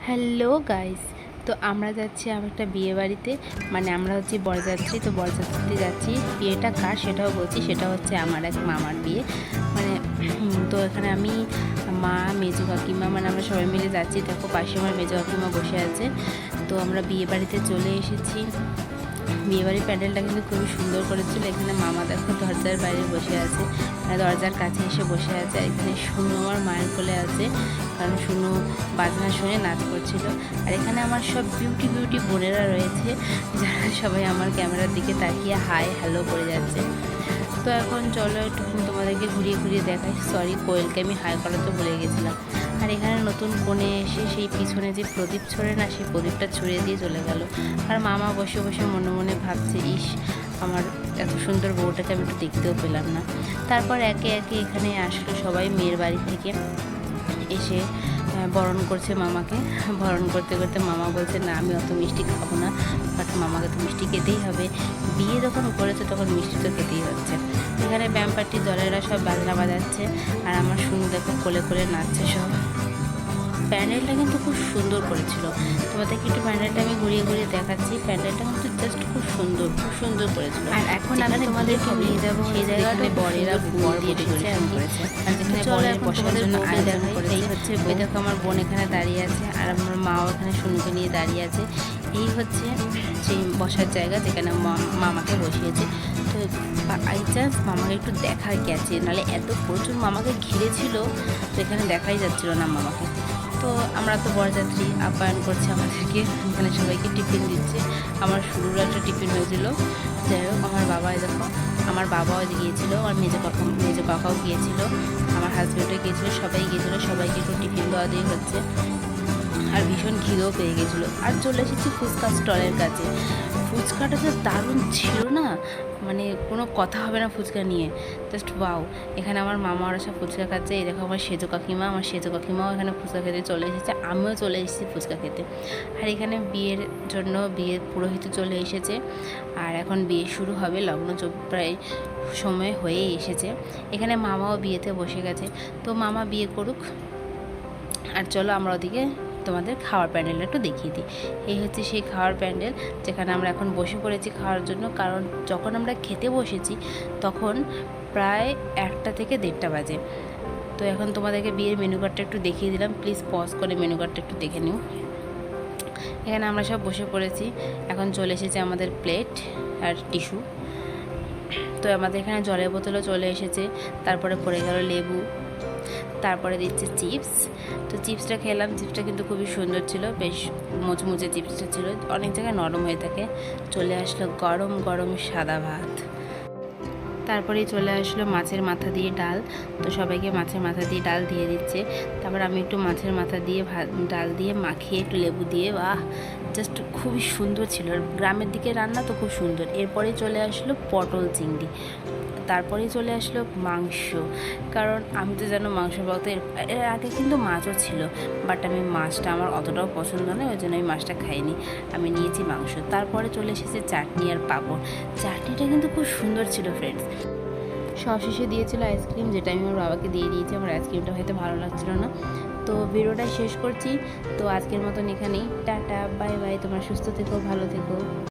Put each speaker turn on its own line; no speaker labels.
Hello guys, তো আমরা যাচ্ছি একটা বিয়ে বাড়িতে। মানে আমরা হচ্ছি বরযাত্রী, তো বরযাত্রীতে যাচ্ছি। বিয়েটা কার সেটাও বলছি, সেটা হচ্ছে আমার এক মামার বিয়ে। মানে তো এখানে আমি, মা, মেজো কাকিমা, মানে আমরা সবাই মিলে যাচ্ছি। দেখো পাশে আমার মেজো কাকিমা বসে আছে। তো আমরা বিয়ে বাড়িতে চলে এসেছি। বিয়েবাড়ির প্যান্ডেলটা কিন্তু খুবই সুন্দর করেছিল। এখানে মামা দেখো দরজার বাইরে বসে আছে, মানে দরজার কাছে এসে বসে আছে। আর এখানে শুনু আমার মায়ের কোলে আছে, কারণ শুনু বাজনা শুনে নাচ করছিল। আর এখানে আমার সব বিউটি বিউটি বোনেরা রয়েছে, যারা সবাই আমার ক্যামেরার দিকে তাকিয়ে হাই হ্যালো করে যাচ্ছে। তো এখন চলো একটুখানি তোমাদেরকে ঘুরিয়ে ঘুরিয়ে দেখাই। সরি, কোয়েলকে আমি হাই করাতে ভুলে গেছিলাম। আর এখানে নতুন কোণে এসে সেই পিছনে যে প্রদীপ ছড়ে না, সেই প্রদীপটা ছড়িয়ে দিয়ে চলে গেল। আর মামা বসে বসে মনে মনে ভাবছে, ইস, আমার এত সুন্দর বউটাকে আমি একটু দেখতেও পেলাম না। তারপর একে একে এখানে আসলো সবাই মেয়ের বাড়ি থেকে এসে বরণ করছে মামাকে। বরণ করতে করতে মামা বলছে, না আমি অত মিষ্টি খাবো না, বাট মামাকে তো মিষ্টি খেতেই হবে। বিয়ে যখন করেছে তখন মিষ্টি তো খেতেই হচ্ছে। এখানে ব্যায়াম পার্টির দলেরা সব বাজনা বাজাচ্ছে, আর আমার শুনে দেখো কোলে কোলে নাচছে সব। প্যান্ডেলটা কিন্তু খুব সুন্দর করেছিল। তোমাদেরকে একটু প্যান্ডেলটা আমি ঘুরিয়ে ঘুরিয়ে দেখাচ্ছি। প্যান্ডেলটা কিন্তু জাস্ট খুব সুন্দর, খুব সুন্দর করেছিল। আর এখন আমি তোমাদেরকে নিয়ে যাবো সেই জায়গাটা, বরেরা বর দিয়ে ডেকোরেশন করেছে, আর যেখানে বরের বসার জন্য আয়োজন করেছে। এই হচ্ছে, ওই দেখো আমার বোন এখানে দাঁড়িয়ে আছে, আর আমার মাও এখানে শুনুকে নিয়ে দাঁড়িয়ে আছে। এই হচ্ছে সেই বসার জায়গা যেখানে মামাকে বসিয়েছে। তো আই চান্স মামাকে একটু দেখা গেছে, নাহলে এত প্রচুর মামাকে ঘিরে ছিল, তো এখানে দেখাই যাচ্ছিল না মামাকে। তো আমরা তো বরযাত্রী, আপ্যায়ন করছে আমাদেরকে, এখানে সবাইকে টিফিন দিচ্ছে। আমার শুরুর একটা টিফিন হয়েছিল। যাই হোক, আমার বাবাই দেখো, আমার বাবাও গিয়েছিলো, আমার মেজো কাকাও গিয়েছিল, আমার হাজব্যান্ডও গিয়েছিলো, সবাই গিয়েছিলো। সবাইকে একটু টিফিন দেওয়া দিয়ে হচ্ছে। আর ভীষণ খিদেও পেয়ে গেছিলো। আর চলে এসেছি ফুচকা স্টলের কাছে। ফুচকাটা তো দারুণ ছিল না, মানে কোনো কথা হবে না ফুচকা নিয়ে, জাস্ট ওয়াও। এখানে আমার মামা ওরা সব ফুচকা খাচ্ছে। এই দেখো আমার সেজো কাকিমাও এখানে ফুচকা খেতে চলে এসেছে, আমিও চলে এসেছি ফুচকা খেতে। আর এখানে বিয়ের জন্য বিয়ের পুরোহিত চলে এসেছে, আর এখন বিয়ে শুরু হবে, লগ্ন প্রায় সময় হয়েই এসেছে। এখানে মামাও বিয়েতে বসে গেছে। তো মামা বিয়ে করুক, আর চলো আমরা ওদিকে তোমাদের খাওয়ার প্যান্ডেলটা একটু দেখিয়ে দিই। এই হচ্ছে সেই খাওয়ার প্যান্ডেল, যেখানে আমরা এখন বসে পড়েছি খাওয়ার জন্য। কারণ যখন আমরা খেতে বসেছি তখন প্রায় 1টা থেকে 1:30 বাজে। তো এখন তোমাদেরকে বিয়ের মেনু কার্ডটা একটু দেখিয়ে দিলাম, প্লিজ পজ করে মেনু কার্ডটা একটু দেখে নিও। এখানে আমরা সব বসে পড়েছি। এখন চলে এসেছে আমাদের প্লেট আর টিস্যু। তো আমাদের এখানে জলের বোতলও চলে এসেছে। তারপরে পড়ে গেল লেবু, তারপরে দিচ্ছে চিপস। তো চিপসটা খেলাম, চিপসটা কিন্তু খুবই সুন্দর ছিল, বেশ মুচমুচে চিপসটা ছিল, অনেক জায়গায় নরম হয়ে থাকে। চলে আসলো গরম গরম সাদা ভাত। তারপরেই চলে আসলো মাছের মাথা দিয়ে ডাল। তো সবাইকে মাছের মাথা দিয়ে ডাল দিয়ে দিচ্ছে। তারপর আমি একটু মাছের মাথা দিয়ে ডাল দিয়ে মাখিয়ে একটু লেবু দিয়ে, বাহ, জাস্ট খুবই সুন্দর ছিল। গ্রামের দিকে রান্না তো খুব সুন্দর। এরপরেই চলে আসলো পটল চিংড়ি। তারপরেই চলে আসলো মাংস, কারণ আমি তো জানো মাংস বলতে, এর আগে কিন্তু মাছও ছিল, বাট আমি মাছটা আমার অতটাও পছন্দ নয়, ওই জন্য আমি মাছটা খাইনি, আমি নিয়েছি মাংস। তারপরে চলে এসেছে চাটনি আর পাঁপড়। চাটনিটা কিন্তু খুব সুন্দর ছিল ফ্রেন্ডস। সবশেষে দিয়েছিল আইসক্রিম, যেটা আমি আমার বাবাকে দিয়ে দিয়েছি। আমার আইসক্রিমটা হয়তো ভালো লাগছিল না। তো ভিডিওটা শেষ করছি। তো আজকের মতন এখানেই, টাটা, বাই বাই, তোমরা সুস্থ থেকো, ভালো থেকো।